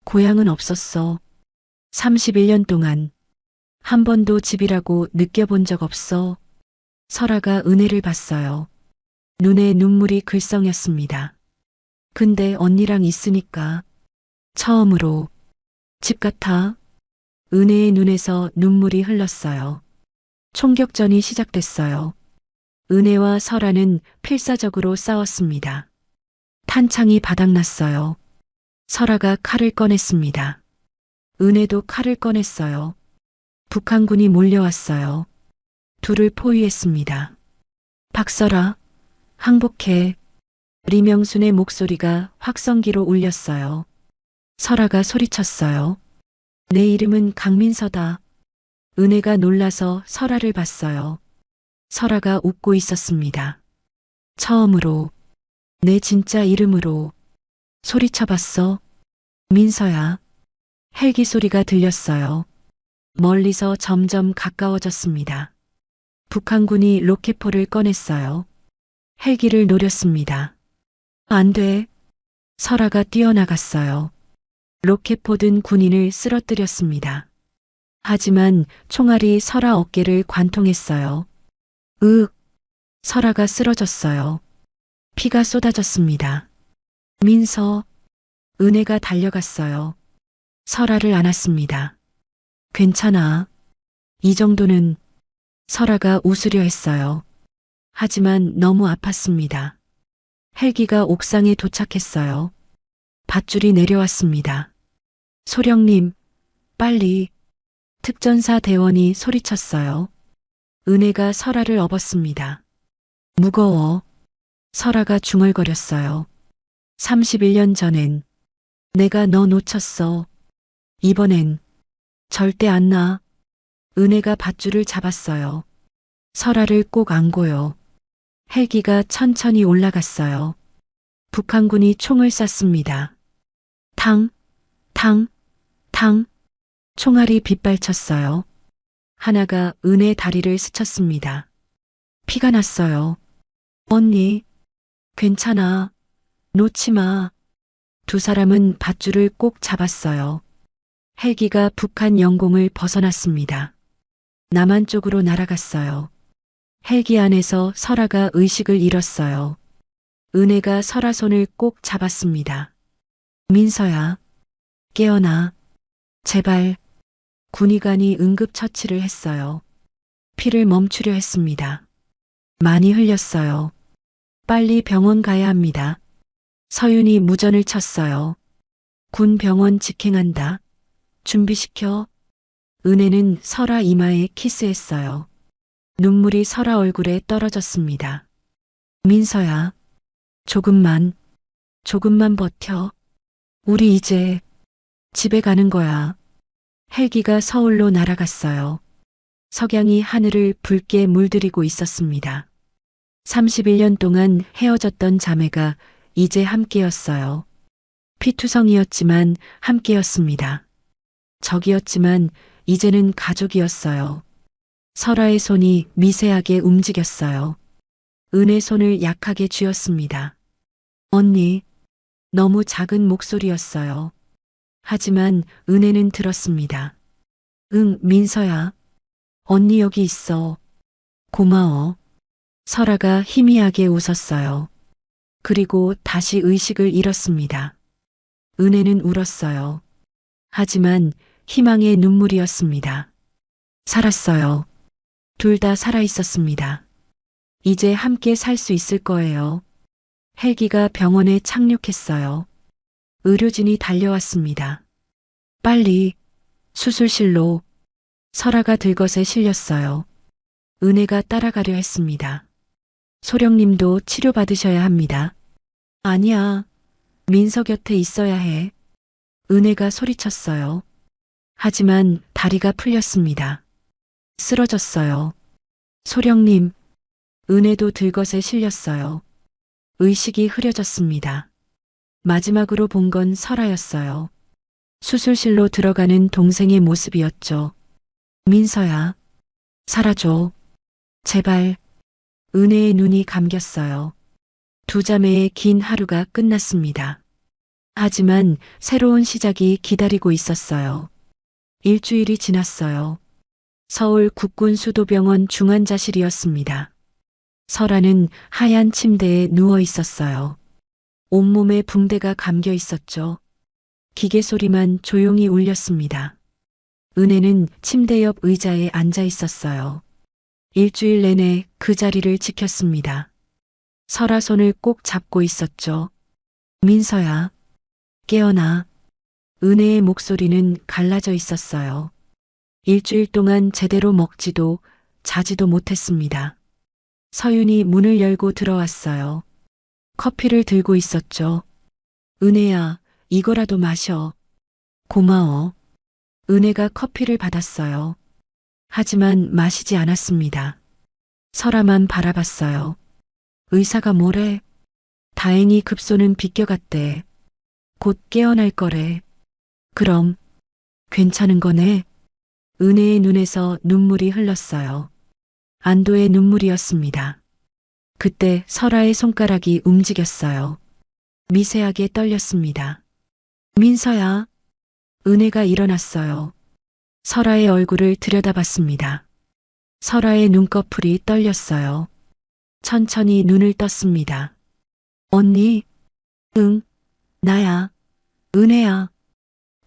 고향은 없었어. 31년 동안 한 번도 집이라고 느껴본 적 없어. 설아가 은혜를 봤어요. 눈에 눈물이 글썽였습니다. 근데 언니랑 있으니까 처음으로 집 같아. 은혜의 눈에서 눈물이 흘렀어요. 총격전이 시작됐어요. 은혜와 설아는 필사적으로 싸웠습니다. 탄창이 바닥났어요. 설아가 칼을 꺼냈습니다. 은혜도 칼을 꺼냈어요. 북한군이 몰려왔어요. 둘을 포위했습니다. 박설아, 항복해. 리명순의 목소리가 확성기로 울렸어요. 설아가 소리쳤어요. 내 이름은 강민서다. 은혜가 놀라서 설아를 봤어요. 설아가 웃고 있었습니다. 처음으로, 내 진짜 이름으로 소리쳐봤어. 민서야. 헬기 소리가 들렸어요. 멀리서 점점 가까워졌습니다. 북한군이 로켓포를 꺼냈어요. 헬기를 노렸습니다. 안 돼. 설아가 뛰어나갔어요. 로켓포 든 군인을 쓰러뜨렸습니다. 하지만 총알이 설아 어깨를 관통했어요. 설아가 쓰러졌어요. 피가 쏟아졌습니다. 민서, 은혜가 달려갔어요. 설아를 안았습니다. 괜찮아. 이 정도는. 설아가 웃으려 했어요. 하지만 너무 아팠습니다. 헬기가 옥상에 도착했어요. 밧줄이 내려왔습니다. 소령님, 빨리. 특전사 대원이 소리쳤어요. 은혜가 설아를 업었습니다. 무거워. 설아가 중얼거렸어요. 31년 전엔 내가 너 놓쳤어. 이번엔 절대 안 나. 은혜가 밧줄을 잡았어요. 설아를 꼭 안고요. 헬기가 천천히 올라갔어요. 북한군이 총을 쐈습니다. 탕, 탕, 탕. 총알이 빗발쳤어요. 하나가 은혜 다리를 스쳤습니다. 피가 났어요. 언니, 괜찮아. 놓지 마. 두 사람은 밧줄을 꼭 잡았어요. 헬기가 북한 영공을 벗어났습니다. 남한 쪽으로 날아갔어요. 헬기 안에서 설아가 의식을 잃었어요. 은혜가 설아 손을 꼭 잡았습니다. 민서야, 깨어나. 제발. 군의관이 응급처치를 했어요. 피를 멈추려 했습니다. 많이 흘렸어요. 빨리 병원 가야 합니다. 서윤이 무전을 쳤어요. 군 병원 직행한다. 준비시켜. 은혜는 설아 이마에 키스했어요. 눈물이 설아 얼굴에 떨어졌습니다. 민서야, 조금만 버텨. 우리 이제 집에 가는 거야. 헬기가 서울로 날아갔어요. 석양이 하늘을 붉게 물들이고 있었습니다. 31년 동안 헤어졌던 자매가 이제 함께였어요. 피투성이었지만 함께였습니다. 적이었지만 이제는 가족이었어요. 설아의 손이 미세하게 움직였어요. 은의 손을 약하게 쥐었습니다. 언니, 너무 작은 목소리였어요. 하지만 은혜는 들었습니다. 응, 민서야. 언니 여기 있어. 고마워. 설아가 희미하게 웃었어요. 그리고 다시 의식을 잃었습니다. 은혜는 울었어요. 하지만 희망의 눈물이었습니다. 살았어요. 둘 다 살아 있었습니다. 이제 함께 살 수 있을 거예요. 헬기가 병원에 착륙했어요. 의료진이 달려왔습니다. 빨리 수술실로. 설아가 들것에 실렸어요. 은혜가 따라가려 했습니다. 소령님도 치료받으셔야 합니다. 아니야. 민서 곁에 있어야 해. 은혜가 소리쳤어요. 하지만 다리가 풀렸습니다. 쓰러졌어요. 소령님, 은혜도 들것에 실렸어요. 의식이 흐려졌습니다. 마지막으로 본 건 설아였어요. 수술실로 들어가는 동생의 모습이었죠. 민서야, 살아줘. 제발. 은혜의 눈이 감겼어요. 두 자매의 긴 하루가 끝났습니다. 하지만 새로운 시작이 기다리고 있었어요. 일주일이 지났어요. 서울 국군수도병원 중환자실이었습니다. 설아는 하얀 침대에 누워 있었어요. 온몸에 붕대가 감겨 있었죠. 기계 소리만 조용히 울렸습니다. 은혜는 침대 옆 의자에 앉아 있었어요. 일주일 내내 그 자리를 지켰습니다. 설아 손을 꼭 잡고 있었죠. 민서야, 깨어나. 은혜의 목소리는 갈라져 있었어요. 일주일 동안 제대로 먹지도 자지도 못했습니다. 서윤이 문을 열고 들어왔어요. 커피를 들고 있었죠. 은혜야, 이거라도 마셔. 고마워. 은혜가 커피를 받았어요. 하지만 마시지 않았습니다. 설아만 바라봤어요. 의사가 뭐래? 다행히 급소는 비껴갔대. 곧 깨어날 거래. 그럼 괜찮은 거네? 은혜의 눈에서 눈물이 흘렀어요. 안도의 눈물이었습니다. 그때 설아의 손가락이 움직였어요. 미세하게 떨렸습니다. 민서야. 은혜가 일어났어요. 설아의 얼굴을 들여다봤습니다. 설아의 눈꺼풀이 떨렸어요. 천천히 눈을 떴습니다. 언니? 응, 나야. 은혜야.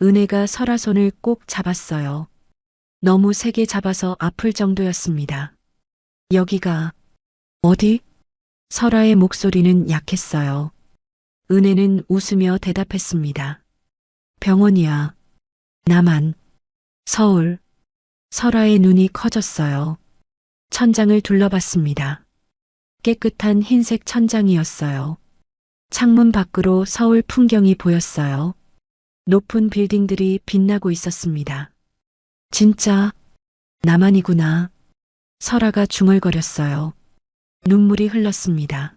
은혜가 설아 손을 꼭 잡았어요. 너무 세게 잡아서 아플 정도였습니다. 여기가 어디? 설아의 목소리는 약했어요. 은혜는 웃으며 대답했습니다. 병원이야. 남한. 서울. 설아의 눈이 커졌어요. 천장을 둘러봤습니다. 깨끗한 흰색 천장이었어요. 창문 밖으로 서울 풍경이 보였어요. 높은 빌딩들이 빛나고 있었습니다. 진짜 남한이구나. 설아가 중얼거렸어요. 눈물이 흘렀습니다.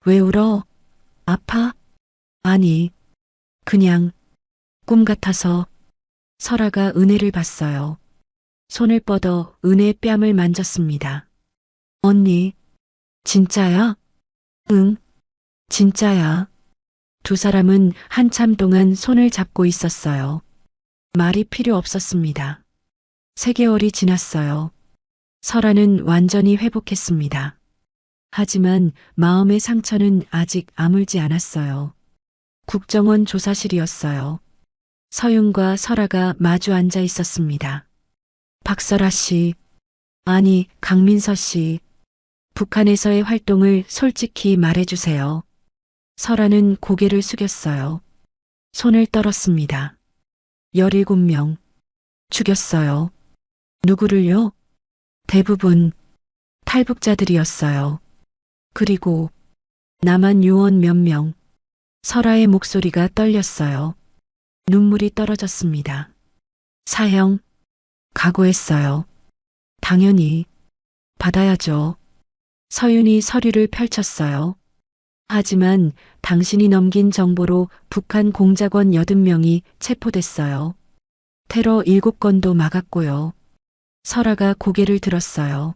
왜 울어? 아파? 아니, 그냥 꿈 같아서. 설아가 은혜를 봤어요. 손을 뻗어 은혜의 뺨을 만졌습니다. 언니, 진짜야? 응, 진짜야. 두 사람은 한참 동안 손을 잡고 있었어요. 말이 필요 없었습니다. 3개월이 지났어요. 설아는 완전히 회복했습니다. 하지만 마음의 상처는 아직 아물지 않았어요. 국정원 조사실이었어요. 서윤과 설아가 마주 앉아 있었습니다. 박설아 씨, 아니 강민서 씨, 북한에서의 활동을 솔직히 말해주세요. 설아는 고개를 숙였어요. 손을 떨었습니다. 17명. 죽였어요. 누구를요? 대부분 탈북자들이었어요. 그리고 남한 요원 몇 명. 설아의 목소리가 떨렸어요. 눈물이 떨어졌습니다. 사형, 각오했어요. 당연히, 받아야죠. 서윤이 서류를 펼쳤어요. 하지만 당신이 넘긴 정보로 북한 공작원 80명이 체포됐어요. 테러 7건도 막았고요. 설아가 고개를 들었어요.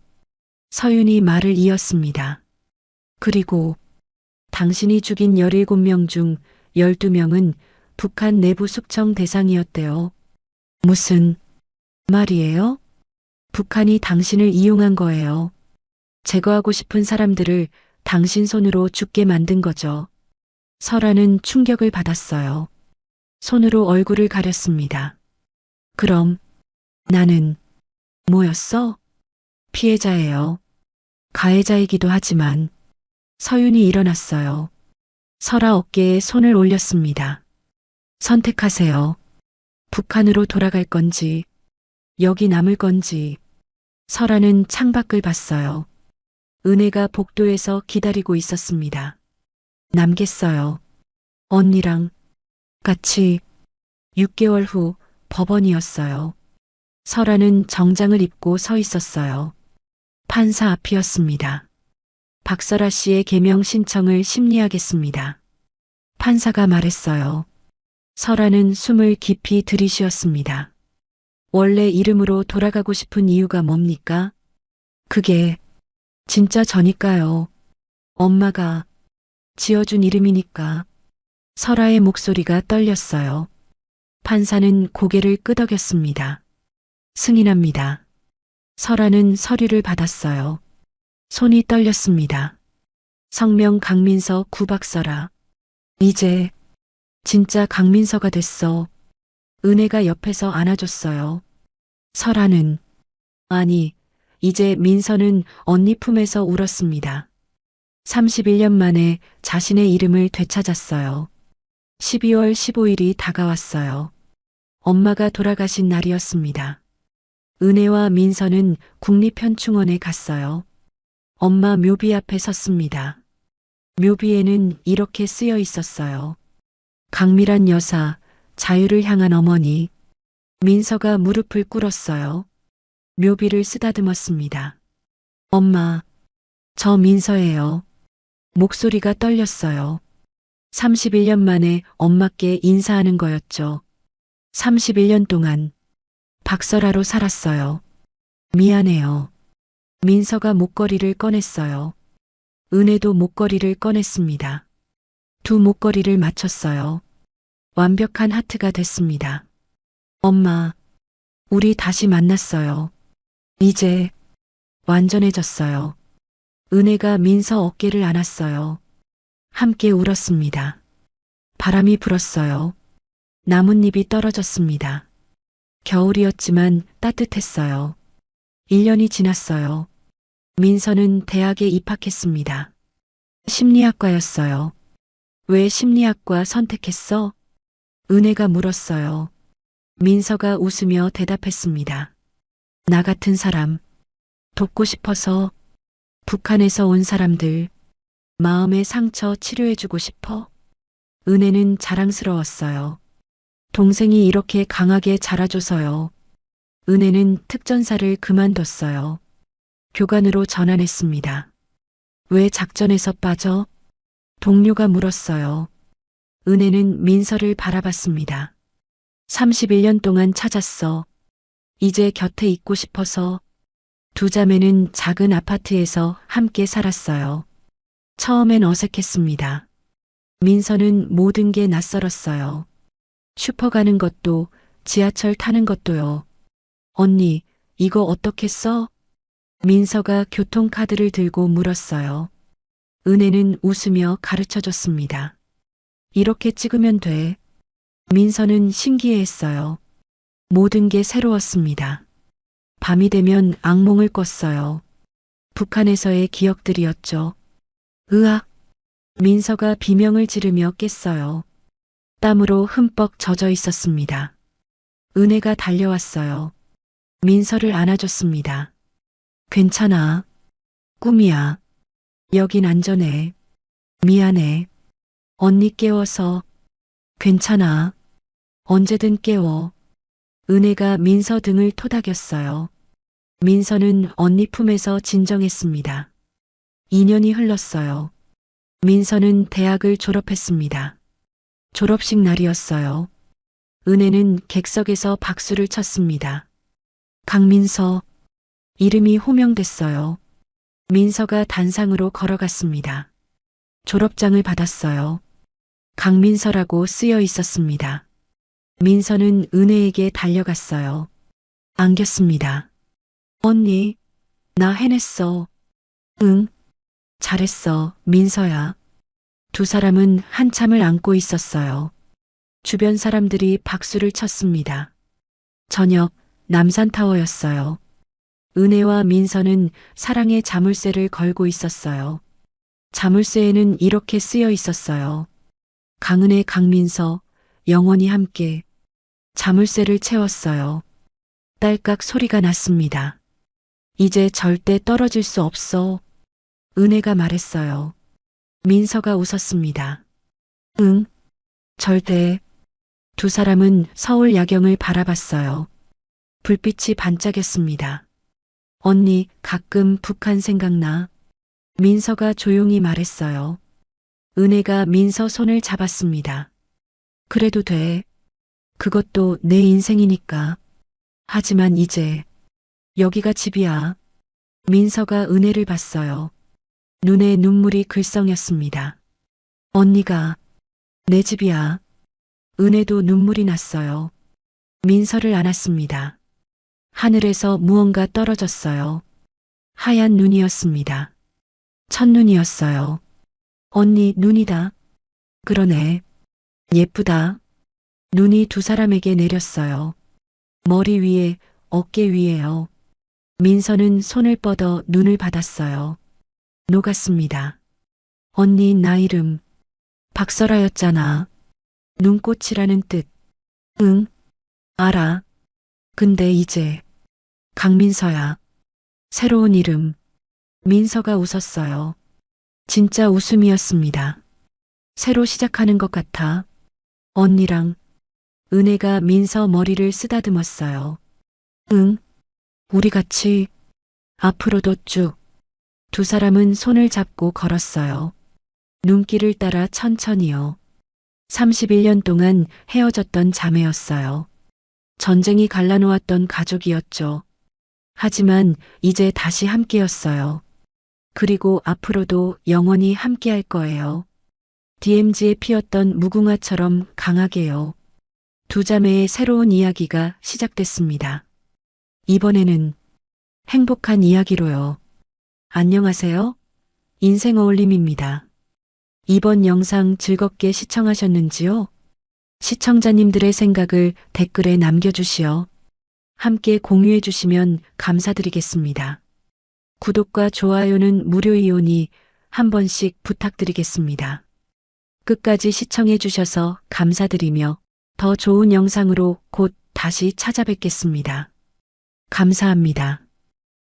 서윤이 말을 이었습니다. 그리고 당신이 죽인 17명 중 12명은 북한 내부 숙청 대상이었대요. 무슨 말이에요? 북한이 당신을 이용한 거예요. 제거하고 싶은 사람들을 당신 손으로 죽게 만든 거죠. 설아는 충격을 받았어요. 손으로 얼굴을 가렸습니다. 그럼 나는 뭐였어? 피해자예요. 가해자이기도 하지만 서윤이 일어났어요. 설아 어깨에 손을 올렸습니다. 선택하세요. 북한으로 돌아갈 건지 여기 남을 건지. 설아는 창밖을 봤어요. 은혜가 복도에서 기다리고 있었습니다. 남겠어요. 언니랑 같이. 6개월 후 법원이었어요. 설아는 정장을 입고 서 있었어요. 판사 앞이었습니다. 박설아 씨의 개명 신청을 심리하겠습니다. 판사가 말했어요. 설아는 숨을 깊이 들이쉬었습니다. 원래 이름으로 돌아가고 싶은 이유가 뭡니까? 그게 진짜 저니까요. 엄마가 지어준 이름이니까. 설아의 목소리가 떨렸어요. 판사는 고개를 끄덕였습니다. 승인합니다. 설아는 서류를 받았어요. 손이 떨렸습니다. 성명 강민서 구박설아. 이제 진짜 강민서가 됐어. 은혜가 옆에서 안아줬어요. 설아는 아니, 이제 민서는 언니 품에서 울었습니다. 31년 만에 자신의 이름을 되찾았어요. 12월 15일이 다가왔어요. 엄마가 돌아가신 날이었습니다. 은혜와 민서는 국립현충원에 갔어요. 엄마 묘비 앞에 섰습니다. 묘비에는 이렇게 쓰여 있었어요. 강미란 여사, 자유를 향한 어머니. 민서가 무릎을 꿇었어요. 묘비를 쓰다듬었습니다. 엄마, 저 민서예요. 목소리가 떨렸어요. 31년 만에 엄마께 인사하는 거였죠. 31년 동안 박설아로 살았어요. 미안해요. 민서가 목걸이를 꺼냈어요. 은혜도 목걸이를 꺼냈습니다. 두 목걸이를 맞췄어요. 완벽한 하트가 됐습니다. 엄마, 우리 다시 만났어요. 이제 완전해졌어요. 은혜가 민서 어깨를 안았어요. 함께 울었습니다. 바람이 불었어요. 나뭇잎이 떨어졌습니다. 겨울이었지만 따뜻했어요. 1년이 지났어요. 민서는 대학에 입학했습니다. 심리학과였어요. 왜 심리학과 선택했어? 은혜가 물었어요. 민서가 웃으며 대답했습니다. 나 같은 사람, 돕고 싶어서. 북한에서 온 사람들, 마음의 상처 치료해주고 싶어. 은혜는 자랑스러웠어요. 동생이 이렇게 강하게 자라줘서요. 은혜는 특전사를 그만뒀어요. 교관으로 전환했습니다. 왜 작전에서 빠져? 동료가 물었어요. 은혜는 민서를 바라봤습니다. 31년 동안 찾았어. 이제 곁에 있고 싶어서. 두 자매는 작은 아파트에서 함께 살았어요. 처음엔 어색했습니다. 민서는 모든 게 낯설었어요. 슈퍼 가는 것도, 지하철 타는 것도요. 언니, 이거 어떻게 써? 민서가 교통카드를 들고 물었어요. 은혜는 웃으며 가르쳐줬습니다. 이렇게 찍으면 돼. 민서는 신기해했어요. 모든 게 새로웠습니다. 밤이 되면 악몽을 꿨어요. 북한에서의 기억들이었죠. 으악! 민서가 비명을 지르며 깼어요. 땀으로 흠뻑 젖어 있었습니다. 은혜가 달려왔어요. 민서를 안아줬습니다. 괜찮아. 꿈이야. 여긴 안전해. 미안해. 언니 깨워서. 괜찮아. 언제든 깨워. 은혜가 민서 등을 토닥였어요. 민서는 언니 품에서 진정했습니다. 2년이 흘렀어요. 민서는 대학을 졸업했습니다. 졸업식 날이었어요. 은혜는 객석에서 박수를 쳤습니다. 강민서. 이름이 호명됐어요. 민서가 단상으로 걸어갔습니다. 졸업장을 받았어요. 강민서라고 쓰여 있었습니다. 민서는 은혜에게 달려갔어요. 안겼습니다. 언니, 나 해냈어. 응, 잘했어, 민서야. 두 사람은 한참을 안고 있었어요. 주변 사람들이 박수를 쳤습니다. 저녁, 남산타워였어요. 은혜와 민서는 사랑의 자물쇠를 걸고 있었어요. 자물쇠에는 이렇게 쓰여 있었어요. 강은혜, 강민서, 영원히 함께. 자물쇠를 채웠어요. 딸깍 소리가 났습니다. 이제 절대 떨어질 수 없어. 은혜가 말했어요. 민서가 웃었습니다. 응, 절대. 두 사람은 서울 야경을 바라봤어요. 불빛이 반짝였습니다. 언니, 가끔 북한 생각나. 민서가 조용히 말했어요. 은혜가 민서 손을 잡았습니다. 그래도 돼. 그것도 내 인생이니까. 하지만 이제 여기가 집이야. 민서가 은혜를 봤어요. 눈에 눈물이 글썽였습니다. 언니가 내 집이야. 은혜도 눈물이 났어요. 민서를 안았습니다. 하늘에서 무언가 떨어졌어요. 하얀 눈이었습니다. 첫눈이었어요. 언니, 눈이다. 그러네. 예쁘다. 눈이 두 사람에게 내렸어요. 머리 위에, 어깨 위에요. 민서는 손을 뻗어 눈을 받았어요. 녹았습니다. 언니, 나 이름 박설아였잖아. 눈꽃이라는 뜻. 응, 알아. 근데 이제 강민서야. 새로운 이름. 민서가 웃었어요. 진짜 웃음이었습니다. 새로 시작하는 것 같아. 언니랑. 은혜가 민서 머리를 쓰다듬었어요. 응, 우리 같이 앞으로도 쭉. 두 사람은 손을 잡고 걸었어요. 눈길을 따라 천천히요. 31년 동안 헤어졌던 자매였어요. 전쟁이 갈라놓았던 가족이었죠. 하지만 이제 다시 함께였어요. 그리고 앞으로도 영원히 함께할 거예요. DMZ에 피었던 무궁화처럼 강하게요. 두 자매의 새로운 이야기가 시작됐습니다. 이번에는 행복한 이야기로요. 안녕하세요. 인생 어울림입니다. 이번 영상 즐겁게 시청하셨는지요? 시청자님들의 생각을 댓글에 남겨주시어 함께 공유해 주시면 감사드리겠습니다. 구독과 좋아요는 무료이오니 한 번씩 부탁드리겠습니다. 끝까지 시청해 주셔서 감사드리며 더 좋은 영상으로 곧 다시 찾아뵙겠습니다. 감사합니다.